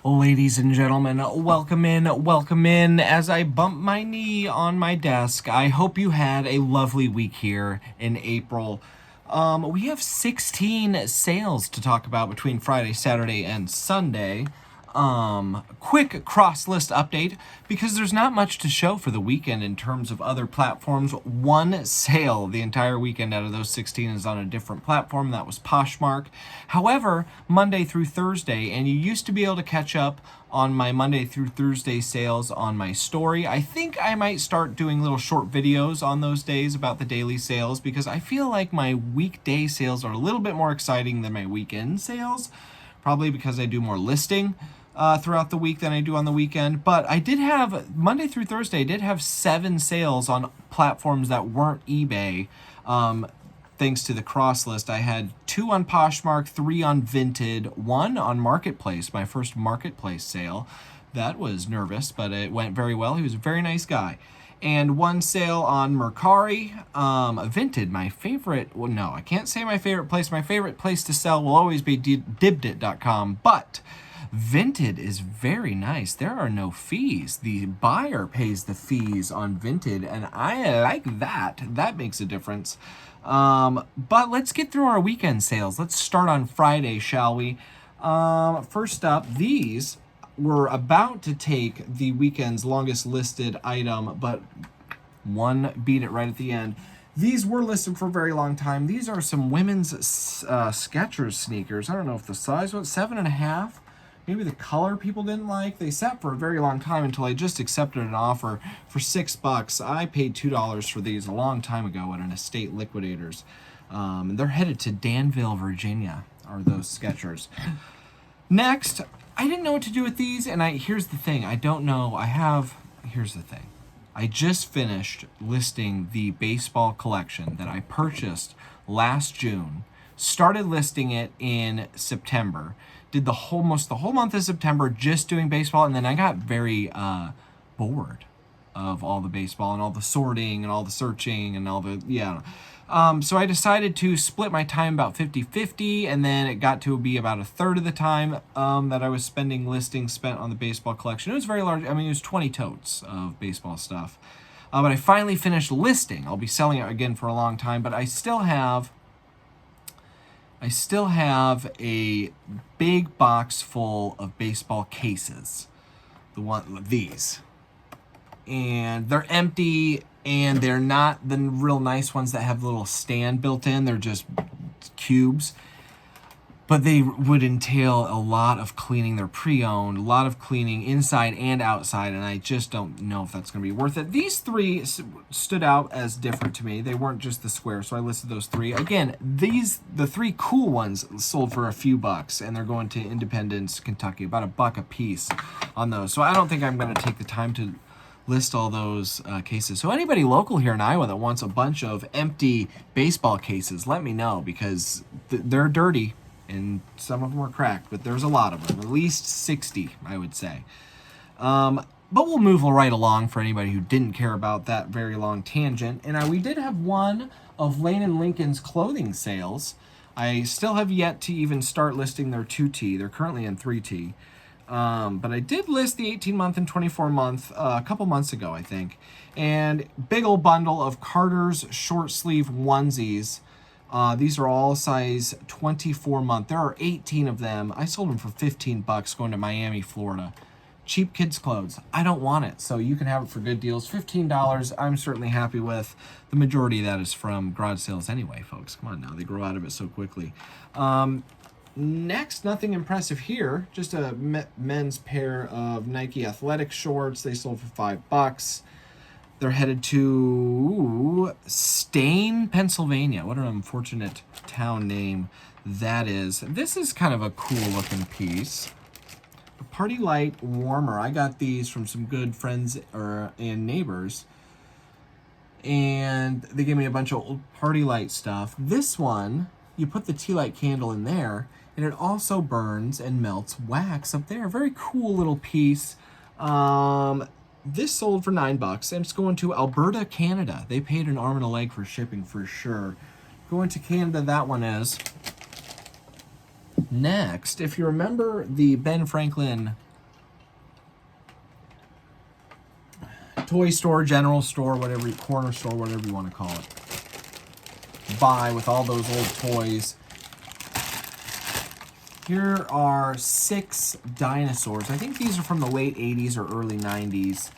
Ladies and gentlemen, welcome in as I bump my knee on my desk. I hope you had a lovely week here in April. We have 16 sales to talk about between Friday, Saturday, and Sunday. Quick cross list update because there's not much to show for the weekend in terms of other platforms. One sale the entire weekend out of those 16 is on a different platform. That was Poshmark. However, Monday through Thursday, and you used to be able to catch up on my Monday through Thursday sales on my story. I think I might start doing little short videos on those days about the daily sales because I feel like my weekday sales are a little bit more exciting than my weekend sales. Probably because I do more listing throughout the week than I do on the weekend. But I did have, Monday through Thursday, I did have 7 sales on platforms that weren't eBay. Thanks to the cross list, I had 2 on Poshmark, 3 on Vinted, 1 on Marketplace, my first Marketplace sale. That was nervous, but it went very well. He was a very nice guy. And 1 sale on Mercari. Vinted, my favorite, well, no, I can't say my favorite place. My favorite place to sell will always be Dibdit.com, but Vinted is very nice. There are no fees. The buyer pays the fees on Vinted, and I like that. That makes a difference. But let's get through our weekend sales. Let's start on Friday, shall we? First up, these were about to take the weekend's longest listed item, but one beat it right at the end. These were listed for a very long time. These are some women's Skechers sneakers. I don't know if the size was 7.5. Maybe the color people didn't like. They sat for a very long time until I just accepted an offer for $6. I paid $2 for these a long time ago at an estate liquidators. They're headed to Danville, Virginia, are those Skechers. Next, I didn't know what to do with these, and here's the thing. I don't know. Here's the thing. I just finished listing the baseball collection that I purchased last June. Started listing it in September. Did almost the whole month of September just doing baseball, and then I got very bored of all the baseball and all the sorting and all the searching and all the, so I decided to split my time about 50-50, and then it got to be about a third of the time that I was spent on the baseball collection. It was very large. I mean, it was 20 totes of baseball stuff. But I finally finished listing. I'll be selling it again for a long time, but I still have a big box full of baseball cases. These. And they're empty, and they're not the real nice ones that have a little stand built in. They're just cubes. But they would entail a lot of cleaning. They're pre-owned, a lot of cleaning inside and outside, and I just don't know if that's going to be worth it. These 3 stood out as different to me. They weren't just the square, so I listed those 3. Again, the 3 cool ones sold for a few bucks, and they're going to Independence, Kentucky, about $1 a piece on those. So I don't think I'm going to take the time to list all those cases. So anybody local here in Iowa that wants a bunch of empty baseball cases, let me know, because they're dirty. And some of them are cracked, but there's a lot of them, at least 60, I would say. But we'll move right along for anybody who didn't care about that very long tangent. And we did have one of Lane and Lincoln's clothing sales. I still have yet to even start listing their 2T. They're currently in 3T. But I did list the 18-month and 24-month a couple months ago, I think. And big old bundle of Carter's short sleeve onesies. These are all size 24-month. There are 18 of them. I sold them for $15 going to Miami, Florida. Cheap kids' clothes. I don't want it, so you can have it for good deals. $15 I'm certainly happy with. The majority of that is from garage sales anyway, folks. Come on now, they grow out of it so quickly. Next, nothing impressive here. Just a men's pair of Nike athletic shorts. They sold for $5. They're headed to Stain, Pennsylvania. What an unfortunate town name that is. This is kind of a cool looking piece. A Party Light warmer. I got these from some good friends and neighbors. And they gave me a bunch of old Party Light stuff. This one, you put the tea light candle in there, and it also burns and melts wax up there. Very cool little piece. This sold for $9, and it's going to Alberta, Canada. They paid an arm and a leg for shipping for sure. Going to Canada, that one is. Next, if you remember the Ben Franklin toy store, general store, whatever, corner store, whatever you want to call it. Buy with all those old toys. Here are 6 dinosaurs. I think these are from the late 80s or early 90s.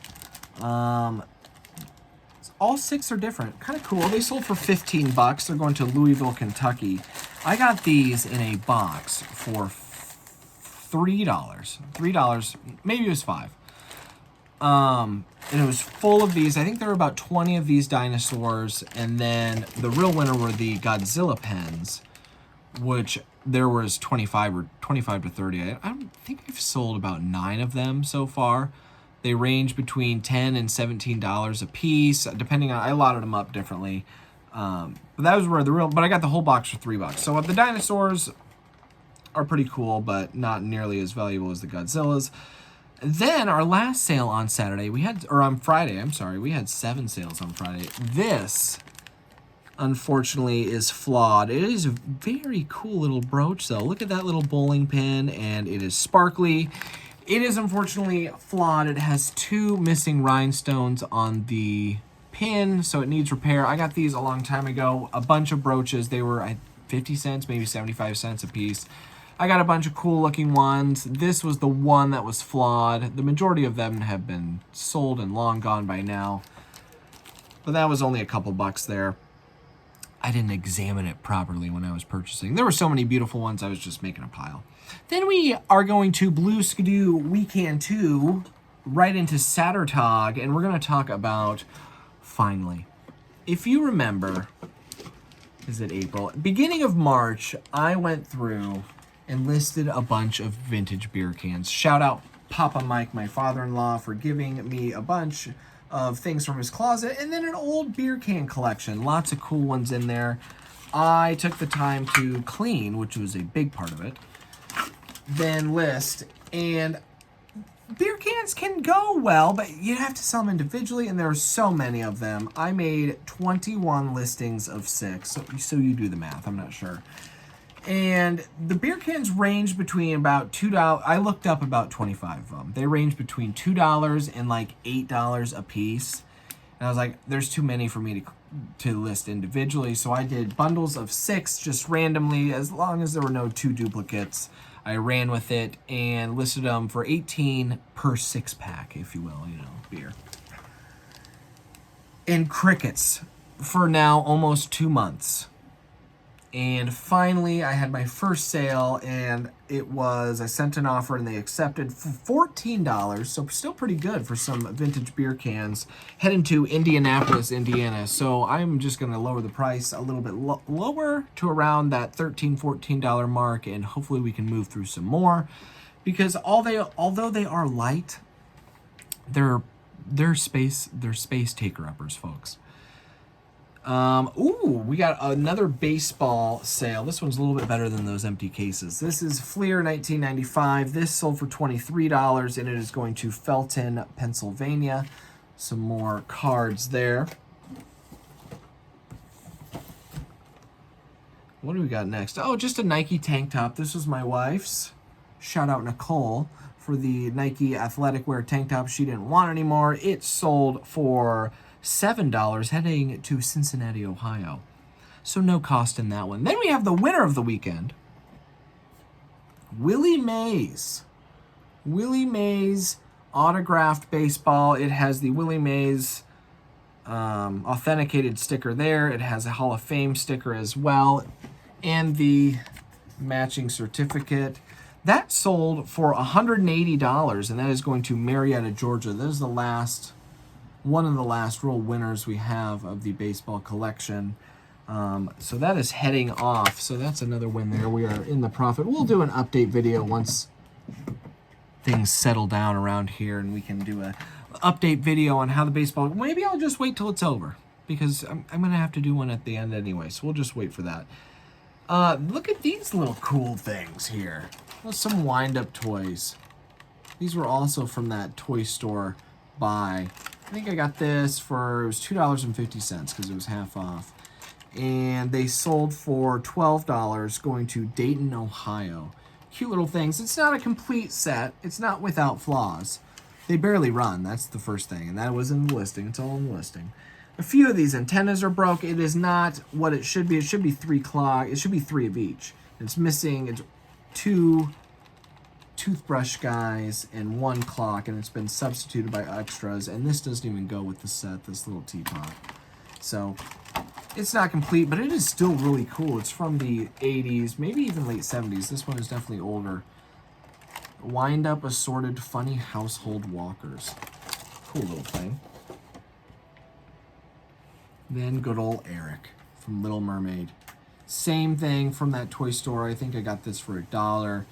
All 6 are different. Kind of cool. They sold for $15. They're going to Louisville, Kentucky. I got these in a box for $3. $3. Maybe it was $5. And it was full of these. I think there were about 20 of these dinosaurs. And then the real winner were the Godzilla pens, which there was 25 to 30. I think I've sold about 9 of them so far. They range between $10 and $17 a piece, depending on, I lotted them up differently. But that was where but I got the whole box for $3. So the dinosaurs are pretty cool, but not nearly as valuable as the Godzillas. Then our last sale on Saturday, on Friday, I'm sorry, we had 7 sales on Friday. This, unfortunately, is flawed. It is a very cool little brooch, though. Look at that little bowling pin, and it is sparkly. It is unfortunately flawed. It has 2 missing rhinestones on the pin, so it needs repair. I got these a long time ago. A bunch of brooches. They were 50 cents, maybe 75 cents a piece. I got a bunch of cool looking ones. This was the one that was flawed. The majority of them have been sold and long gone by now. But that was only a couple bucks there. I didn't examine it properly when I was purchasing. There were so many beautiful ones, I was just making a pile. Then we are going to Blue Skidoo Weekend 2, right into Sattertog, and we're going to talk about, finally, if you remember, is it April? Beginning of March, I went through and listed a bunch of vintage beer cans. Shout out Papa Mike, my father-in-law, for giving me a bunch of things from his closet, and then an old beer can collection. Lots of cool ones in there. I took the time to clean, which was a big part of it, then list, and beer cans can go well, but you have to sell them individually, and there are so many of them. I made 21 listings of 6, so you do the math, I'm not sure. And the beer cans range between about $2. I looked up about 25 of them. They range between $2 and like $8 a piece. And I was like, there's too many for me to list individually. So I did bundles of 6 just randomly, as long as there were no 2 duplicates. I ran with it and listed them for $18 per 6-pack, if you will, beer. And crickets for now almost 2 months. And finally, I had my first sale, and I sent an offer, and they accepted for $14, so still pretty good for some vintage beer cans, heading to Indianapolis, Indiana. So I'm just going to lower the price a little bit lower to around that $13, $14 mark, and hopefully we can move through some more. Because although they are light, they're space taker-uppers, folks. We got another baseball sale. This one's a little bit better than those empty cases. This is Fleer 1995. This sold for $23, and it is going to Felton, Pennsylvania. Some more cards there. What do we got next? Oh, just a Nike tank top. This was my wife's. Shout out Nicole for the Nike athletic wear tank top she didn't want anymore. It sold for $7 heading to Cincinnati, Ohio. So no cost in that one. Then we have the winner of the weekend, Willie Mays. Willie Mays autographed baseball. It has the Willie Mays authenticated sticker there. It has a Hall of Fame sticker as well, and the matching certificate. That sold for $180, and that is going to Marietta, Georgia. That is one of the last real winners we have of the baseball collection. So that is heading off. So that's another win there. We are in the profit. We'll do an update video once things settle down around here, and we can do a update video on how the baseball. Maybe I'll just wait till it's over, because I'm gonna have to do one at the end anyway. So we'll just wait for that. Look at these little cool things here. Well, some wind-up toys. These were also from that toy store buy. I think I got this for, it was $2.50 because it was half off. And they sold for $12 going to Dayton, Ohio. Cute little things. It's not a complete set. It's not without flaws. They barely run. That's the first thing. And that was in the listing. It's all in the listing. A few of these antennas are broke. It is not what it should be. It should be 3 clock. It should be 3 of each. It's missing. It's 2 toothbrush guys and 1 clock, and it's been substituted by extras. And this doesn't even go with the set, this little teapot. So it's not complete, but it is still really cool. It's from the 80s, maybe even late 70s. This one is definitely older. Wind up assorted funny household walkers. Cool little thing. Then good old Eric from Little Mermaid. Same thing from that toy store. I think I got this for $1.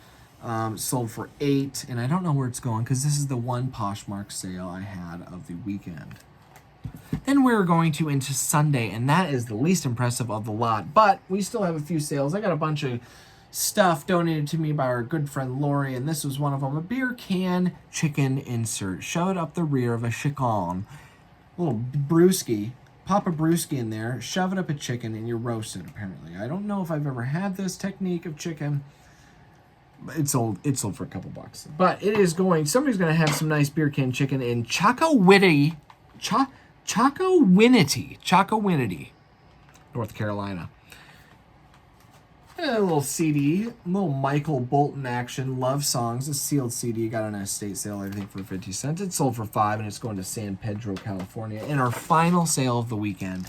Sold for $8, and I don't know where it's going because this is the one Poshmark sale I had of the weekend. Then we're going to into Sunday, and that is the least impressive of the lot, but we still have a few sales. I got a bunch of stuff donated to me by our good friend Lori, and this was one of them. A beer can chicken insert. Shove it up the rear of a chicken. Little brewski. Pop a brewski in there, shove it up a chicken, and you roast it, apparently. I don't know if I've ever had this technique of chicken. It sold for a couple bucks. But it is going, somebody's going to have some nice beer can chicken in Chocowinity, North Carolina. A little CD, a little Michael Bolton action, Love Songs, a sealed CD. Got on an estate sale, I think, for 50 cents. It sold for $5, and it's going to San Pedro, California. And our final sale of the weekend.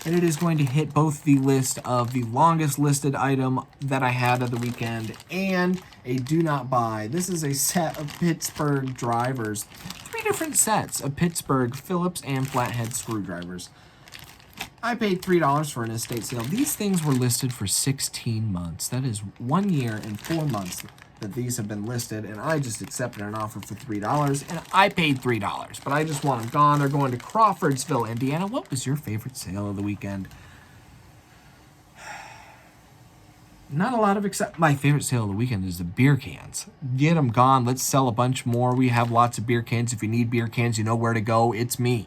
And it is going to hit both the list of the longest listed item that I had of the weekend and a do not buy. This is a set of Pittsburgh drivers. 3 different sets of Pittsburgh Phillips and flathead screwdrivers. I paid $3 for an estate sale. These things were listed for 16 months. That is 1 year and 4 months that these have been listed, and I just accepted an offer for $3, and I paid $3. But I just want them gone. They're going to Crawfordsville, Indiana. What was your favorite sale of the weekend? Not a lot of my favorite sale of the weekend is the beer cans. Get them gone. Let's sell a bunch more. We have lots of beer cans. If you need beer cans, you know where to go. It's me.